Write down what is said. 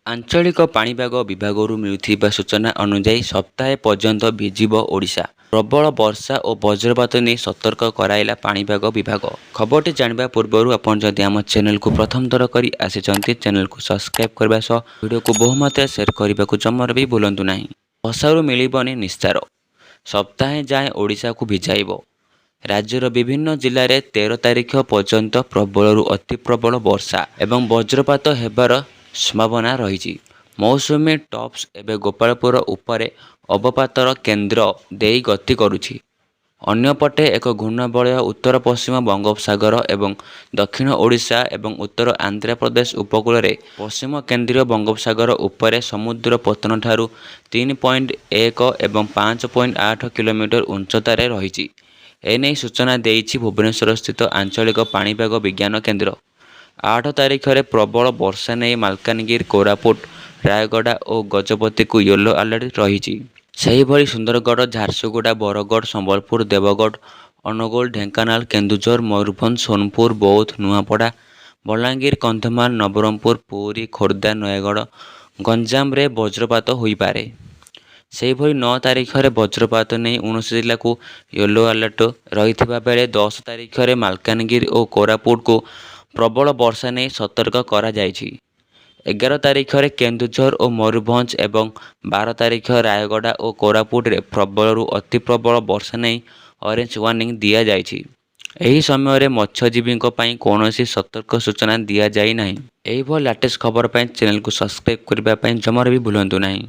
ଆଞ୍ଚଳିକ ପାଣିପାଗ ବିଭାଗରୁ ମିଳୁଥିବା ସୂଚନା ଅନୁଯାୟୀ ସପ୍ତାହେ ପର୍ଯ୍ୟନ୍ତ ଭିଜିବ ଓଡ଼ିଶା। ପ୍ରବଳ ବର୍ଷା ଓ ବଜ୍ରପାତ ନେଇ ସତର୍କ କରାଇଲା ପାଣିପାଗ ବିଭାଗ। ଖବରଟି ଜାଣିବା ପୂର୍ବରୁ ଆପଣ ଯଦି ଆମ ଚ୍ୟାନେଲକୁ ପ୍ରଥମ ଥର କରି ଆସିଛନ୍ତି, ଚ୍ୟାନେଲକୁ ସବସ୍କ୍ରାଇବ୍ କରିବା ସହ ଭିଡ଼ିଓକୁ ବହୁମାତ୍ରାରେ ସେୟାର କରିବାକୁ ଜମାରୁ ବି ଭୁଲନ୍ତୁ ନାହିଁ। ବର୍ଷାରୁ ମିଳିବନି ନିସ୍ତାର, ସପ୍ତାହେ ଯାଏଁ ଓଡ଼ିଶାକୁ ଭିଜାଇବ। ରାଜ୍ୟର ବିଭିନ୍ନ ଜିଲ୍ଲାରେ 13 ତାରିଖ ପର୍ଯ୍ୟନ୍ତ ପ୍ରବଳରୁ ଅତି ପ୍ରବଳ ବର୍ଷା ଏବଂ ବଜ୍ରପାତ ହେବାର ସମ୍ଭାବନା ରହିଛି। ମୌସୁମୀ ଟପ୍ସ ଏବେ ଗୋପାଳପୁର ଉପରେ ଅବପାତର କେନ୍ଦ୍ର ଦେଇ ଗତି କରୁଛି। ଅନ୍ୟପଟେ ଏକ ଘୂର୍ଣ୍ଣବଳୟ ଉତ୍ତର ପଶ୍ଚିମ ବଙ୍ଗୋପସାଗର ଏବଂ ଦକ୍ଷିଣ ଓଡ଼ିଶା ଏବଂ ଉତ୍ତର ଆନ୍ଧ୍ରପ୍ରଦେଶ ଉପକୂଳରେ ପଶ୍ଚିମ କେନ୍ଦ୍ରୀୟ ବଙ୍ଗୋପସାଗର ଉପରେ ସମୁଦ୍ର ପତନଠାରୁ 3.1 ଏବଂ 5.8 କିଲୋମିଟର ଉଚ୍ଚତାରେ ରହିଛି। ଏନେଇ ସୂଚନା ଦେଇଛି ଭୁବନେଶ୍ୱରସ୍ଥିତ ଆଞ୍ଚଳିକ ପାଣିପାଗ ବିଜ୍ଞାନ କେନ୍ଦ୍ର। 8 ତାରିଖରେ ପ୍ରବଳ ବର୍ଷା ନେଇ ମାଲକାନଗିରି, କୋରାପୁଟ, ରାୟଗଡ଼ା ଓ ଗଜପତିକୁ ୟେଲୋ ଆଲର୍ଟ ରହିଛି। ସେହିଭଳି ସୁନ୍ଦରଗଡ଼, ଝାରସୁଗୁଡ଼ା, ବରଗଡ଼, ସମ୍ବଲପୁର, ଦେବଗଡ଼, ଅନୁଗୁଳ, ଢେଙ୍କାନାଳ, କେନ୍ଦୁଝର, ମୟୂରଭଞ୍ଜ, ସୋନପୁର, ବୌଦ୍ଧ, ନୂଆପଡ଼ା, ବଲାଙ୍ଗୀର, କନ୍ଧମାଳ, ନବରଙ୍ଗପୁର, ପୁରୀ, ଖୋର୍ଦ୍ଧା, ନୟାଗଡ଼, ଗଞ୍ଜାମରେ ବଜ୍ରପାତ ହୋଇପାରେ। ସେହିଭଳି 9 ତାରିଖରେ ବଜ୍ରପାତ ନେଇ 19 ଜିଲ୍ଲାକୁ ୟେଲୋ ଆଲର୍ଟ ରହିଥିବା ବେଳେ 10 ତାରିଖରେ ମାଲକାନଗିରି ଓ କୋରାପୁଟକୁ ପ୍ରବଳ ବର୍ଷା ନେଇ ସତର୍କ କରାଯାଇଛି। 11 ତାରିଖରେ କେନ୍ଦୁଝର ଓ ମୟୂରଭଞ୍ଜ ଏବଂ 12 ତାରିଖ ରାୟଗଡ଼ା ଓ କୋରାପୁଟରେ ପ୍ରବଳରୁ ଅତି ପ୍ରବଳ ବର୍ଷା ନେଇ ଅରେଞ୍ଜ ୱାର୍ଣ୍ଣିଂ ଦିଆଯାଇଛି। ଏହି ସମୟରେ ମତ୍ସ୍ୟଜୀବୀଙ୍କ ପାଇଁ କୌଣସି ସତର୍କ ସୂଚନା ଦିଆଯାଇନାହିଁ। ଏହିଭଳି ଲାଟେଷ୍ଟ ଖବର ପାଇଁ ଚ୍ୟାନେଲକୁ ସବସ୍କ୍ରାଇବ୍ କରିବା ପାଇଁ ଜମାରୁ ବି ଭୁଲନ୍ତୁ ନାହିଁ।